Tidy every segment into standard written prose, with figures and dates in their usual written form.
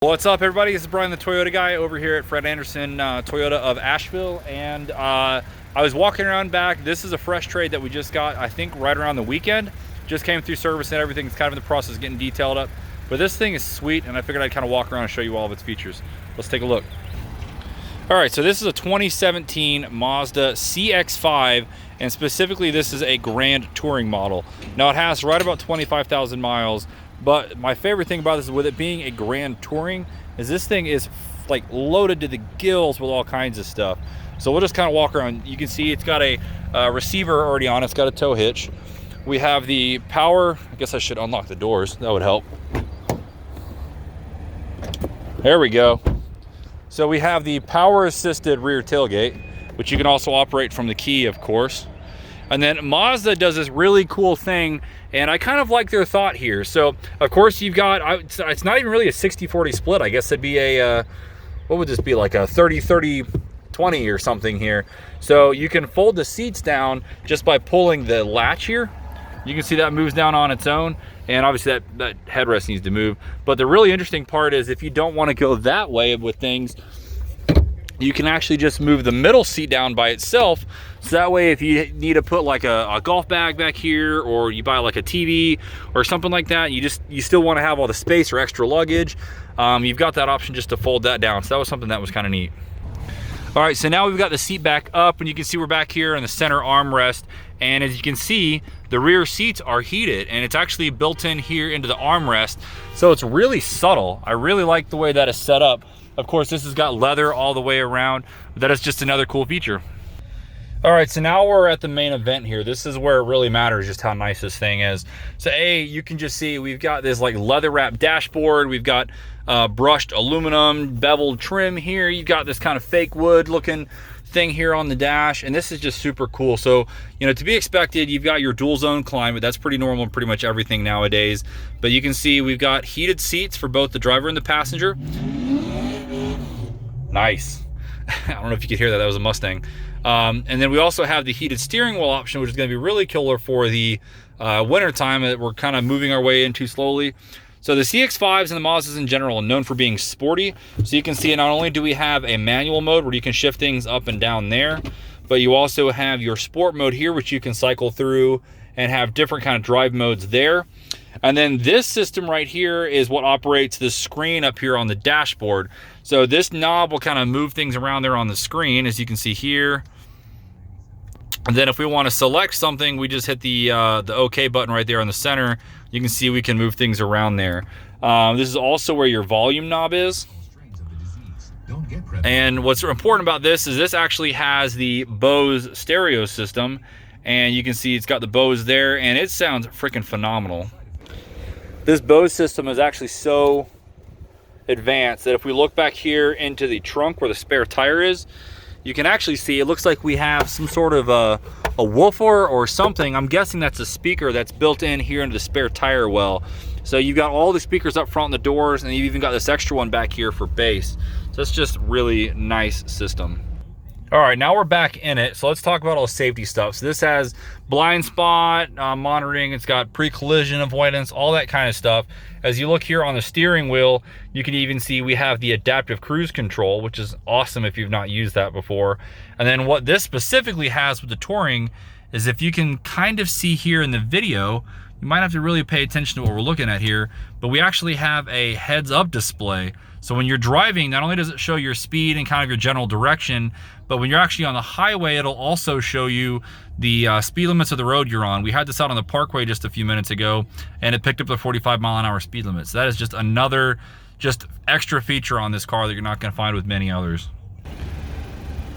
What's up, everybody? This is Brian, the Toyota guy, over here at Fred Anderson Toyota of Asheville, and I was walking around back. This is a fresh trade that we just got, I think, right around the weekend. Just came through service and everything. It's kind of in the process of getting detailed up, but this thing is sweet, and I figured I'd kind of walk around and show you all of its features. Let's take a look. All right, so this is a 2017 Mazda CX-5, and specifically this is a Grand Touring model. Now it has right about 25,000 miles. But my favorite thing about this is with it being a Grand Touring is this thing is like loaded to the gills with all kinds of stuff. So we'll just kind of walk around. You can see it's got a receiver already on it. It's got a tow hitch. We have the power. I guess I should unlock the doors. That would help. There we go. So we have the power assisted rear tailgate, which you can also operate from the key, of course. And then Mazda does this really cool thing, and I kind of like their thought here. So, of course, you've got, it's not even really a 60-40 split. I guess it'd be a, what would this be, like a 30-30-20 or something here. So you can fold the seats down just by pulling the latch here. You can see that moves down on its own, and obviously that headrest needs to move. But the really interesting part is if you don't want to go that way with things, you can actually just move the middle seat down by itself. So that way, if you need to put like a golf bag back here, or you buy like a TV or something like that, you still want to have all the space or extra luggage, you've got that option just to fold that down. So that was something that was kind of neat. All right, so now we've got the seat back up, and you can see we're back here in the center armrest. And as you can see, the rear seats are heated, and it's actually built in here into the armrest. So it's really subtle. I really like the way that is set up. Of course, this has got leather all the way around. That is just another cool feature. All right, so now we're at the main event here. This is where it really matters, just how nice this thing is. So you can just see we've got this like leather wrapped dashboard. We've got brushed aluminum beveled trim here. You've got this kind of fake wood looking thing here on the dash, and this is just super cool. So, you know, to be expected, you've got your dual zone climate. That's pretty normal in pretty much everything nowadays. But you can see we've got heated seats for both the driver and the passenger. Nice. I don't know if you could hear that. That was a Mustang. And then we also have the heated steering wheel option, which is going to be really killer for the winter time that we're kind of moving our way into slowly. So the CX-5s and the Mazdas in general are known for being sporty. So you can see not only do we have a manual mode where you can shift things up and down there, but you also have your sport mode here, which you can cycle through and have different kind of drive modes there. And then this system right here is what operates the screen up here on the dashboard. So this knob will kind of move things around there on the screen, as you can see here. And then if we want to select something, we just hit the OK button right there on the center. You can see we can move things around there. This is also where your volume knob is. And what's important about this is this actually has the Bose stereo system. And you can see it's got the Bose there, and it sounds freaking phenomenal. This Bose system is actually so advanced that if we look back here into the trunk where the spare tire is, you can actually see it looks like we have some sort of a woofer or something. I'm guessing that's a speaker that's built in here into the spare tire well. So you've got all the speakers up front in the doors, and you've even got this extra one back here for bass. So it's just really nice system. All right, now we're back in it. So let's talk about all the safety stuff. So this has blind spot monitoring. It's got pre-collision avoidance, all that kind of stuff. As you look here on the steering wheel, you can even see we have the adaptive cruise control, which is awesome if you've not used that before. And then what this specifically has with the Touring is, if you can kind of see here in the video, you might have to really pay attention to what we're looking at here, but we actually have a heads-up display. So when you're driving, not only does it show your speed and kind of your general direction, but when you're actually on the highway, it'll also show you the speed limits of the road you're on. We had this out on the parkway just a few minutes ago, and it picked up the 45-mile-an-hour speed limit. So that is just another extra feature on this car that you're not going to find with many others.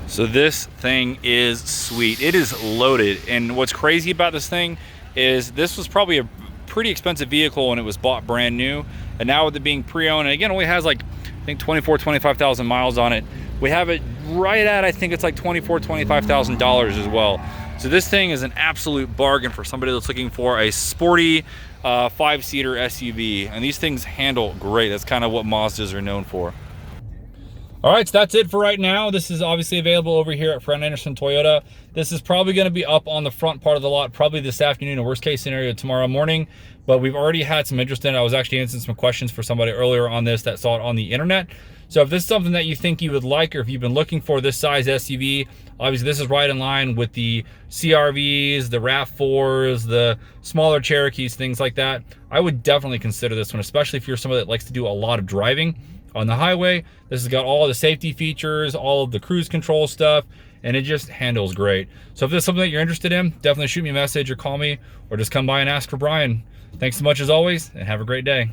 So this thing is sweet. It is loaded, and what's crazy about this thing is this was probably a pretty expensive vehicle when it was bought brand new, and now with it being pre-owned, and again, it only has like, I think 25,000 miles on it. We have it right at, I think it's like $25,000 as well. So this thing is an absolute bargain for somebody that's looking for a sporty 5-seater SUV, and these things handle great. That's kind of what Mazdas are known for. All right, so that's it for right now. This is obviously available over here at Fred Anderson Toyota. This is probably going to be up on the front part of the lot probably this afternoon, or worst case scenario tomorrow morning. But we've already had some interest in it. I was actually answering some questions for somebody earlier on this that saw it on the internet. So if this is something that you think you would like, or if you've been looking for this size SUV, obviously this is right in line with the CR-Vs, the RAV4s, the smaller Cherokees, things like that. I would definitely consider this one, especially if you're somebody that likes to do a lot of driving on the highway. This has got all the safety features, all of the cruise control stuff, and it just handles great. So if this is something that you're interested in, definitely shoot me a message or call me, or just come by and ask for Brian. Thanks so much as always, and have a great day.